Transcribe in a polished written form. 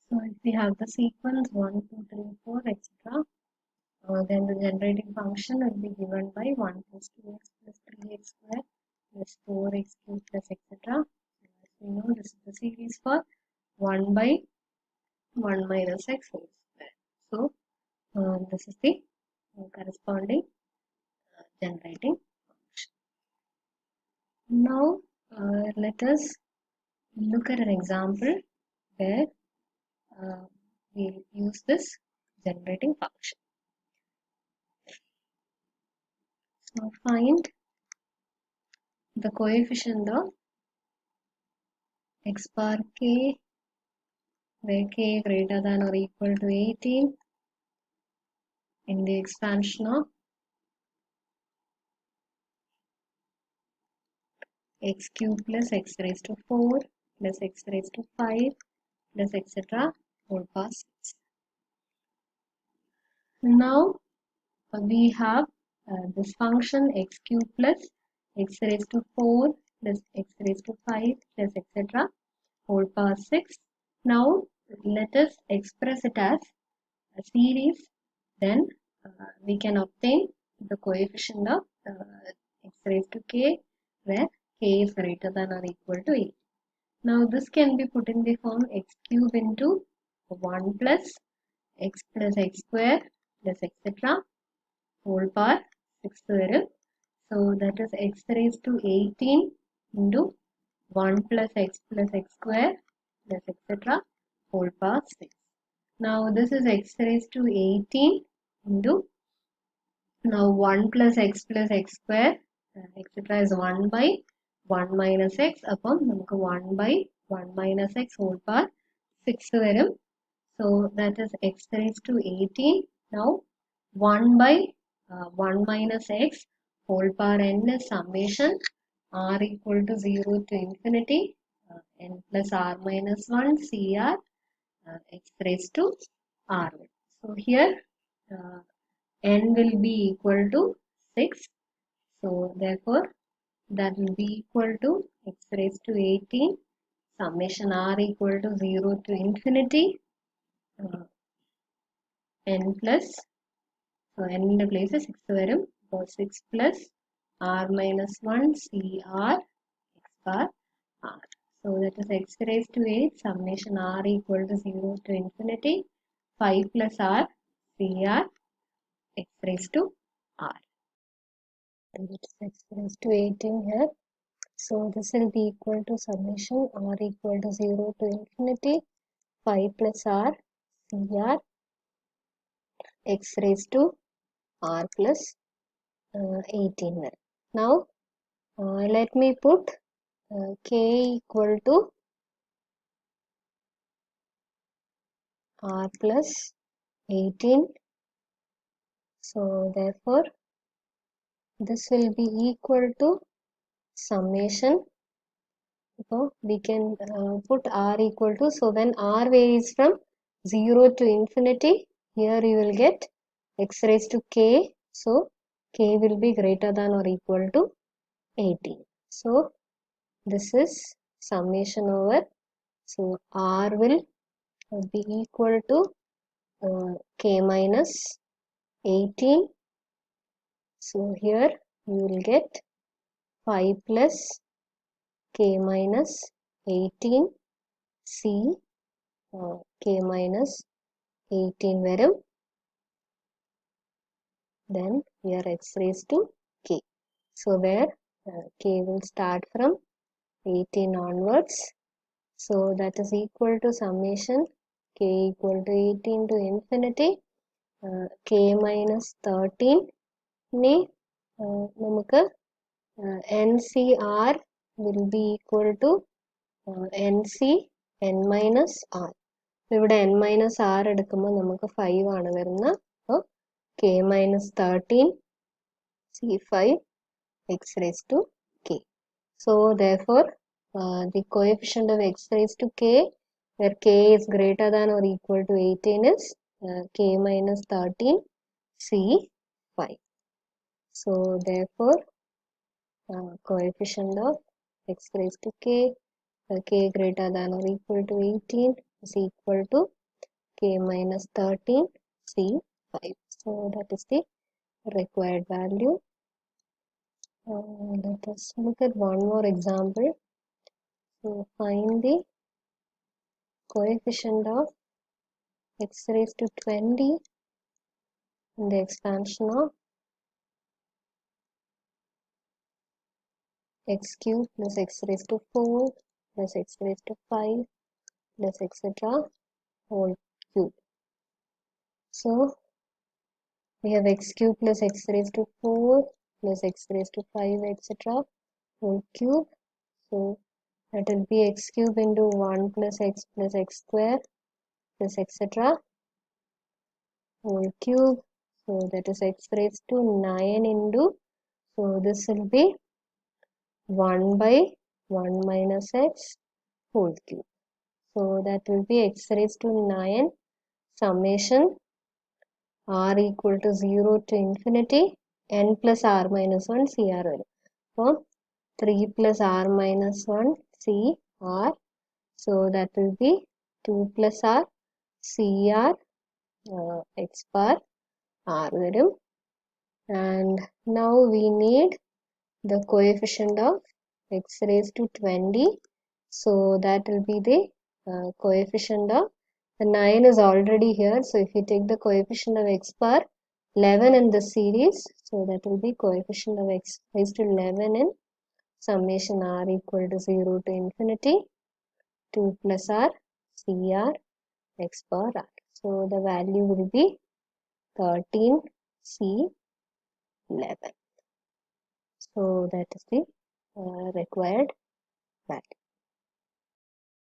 So if we have the sequence 1, 2, 3, 4, etc., then the generating function will be given by 1 plus 2x plus 3x square plus 4x cubed plus etc. As we know, this is the series for 1 by 1 minus x whole square. So this is the corresponding generating function. Now let us look at an example where we'll use this generating function. So find the coefficient of x bar k where k greater than or equal to 18 in the expansion of x cube plus x raised to 4 plus x raised to 5 plus etc. whole power 6. Now we have this function x cube plus x raised to 4 plus x raised to 5 plus etc. whole power 6. Now let us express it as a series. Then we can obtain the coefficient of x raised to k where k is greater than or equal to 8. Now this can be put in the form x cube into 1 plus x square plus etc. whole power 6 varum. So that is x raised to 18 into 1 plus x square plus etc. whole power 6. Now this is x raised to 18 into now 1 plus x square etc. is 1 by 1 minus x upon 1 by 1 minus x whole power 6 varum. So that is x raised to 18. Now 1 by 1 minus x whole power n is summation r equal to 0 to infinity n plus r minus 1 cr x raised to r1. So here n will be equal to 6. So therefore that will be equal to x raised to 18 summation r equal to 0 to infinity n plus, so n in the place is 6 varum, so 6 plus r minus 1 cr x bar r. So that is x raised to 8 summation r equal to 0 to infinity 5 plus r cr x raised to r. And it is x raised to 18 here. So this will be equal to summation r equal to 0 to infinity 5 plus r cr x raised to r plus 18. Now let me put k equal to r plus 18. So therefore this will be equal to summation. So we can put r equal to, so when r varies from 0 to infinity, here you will get x raised to k. So k will be greater than or equal to 18. So this is summation over. So r will be equal to k minus 18. So here you will get 5 plus k minus 18 c k minus 18 varum. Then here x raised to k. So where k will start from 18 onwards. So that is equal to summation k equal to 18 to infinity k minus 13 ni നമുക്ക് NCR will be equal to NC n minus R. ഇവിടെ n minus R എടുക്കുമ്പോൾ നമുക്ക് 5 ആണ് വരുന്നത്. അപ്പോൾ k minus 13 C5 x raised to k. So therefore the coefficient of x raised to k where k is greater than or equal to 18 is k minus 13 C5. So therefore coefficient of x raised to k where k greater than or equal to 18 is equal to k minus 13 C 5. So that is the required value. Let us look at one more example. So find the coefficient of x raised to 20 in the expansion of x cubed plus x raised to 4 plus x raised to 5 plus etc. whole cube. So we have x cubed plus x raised to 4 plus x raised to 5 etc. whole cube. So that will be x cube into 1 plus x square plus etc. whole cube. So that is x raised to 9 into, so this will be 1 by 1 minus x whole cube. So that will be x raised to 9 summation r equal to 0 to infinity n plus r minus 1 cr. So 3 plus r minus 1 cr. So that will be 2 plus r cr x bar r varum. And now we need the coefficient of x raised to 20. So that will be the coefficient of, the 9 is already here. So if you take the coefficient of x bar 11 in the series, so that will be coefficient of x raised to 11 in summation r equal to 0 to infinity 2 plus r cr x bar r. So the value will be 13 C 11. So that is the required value.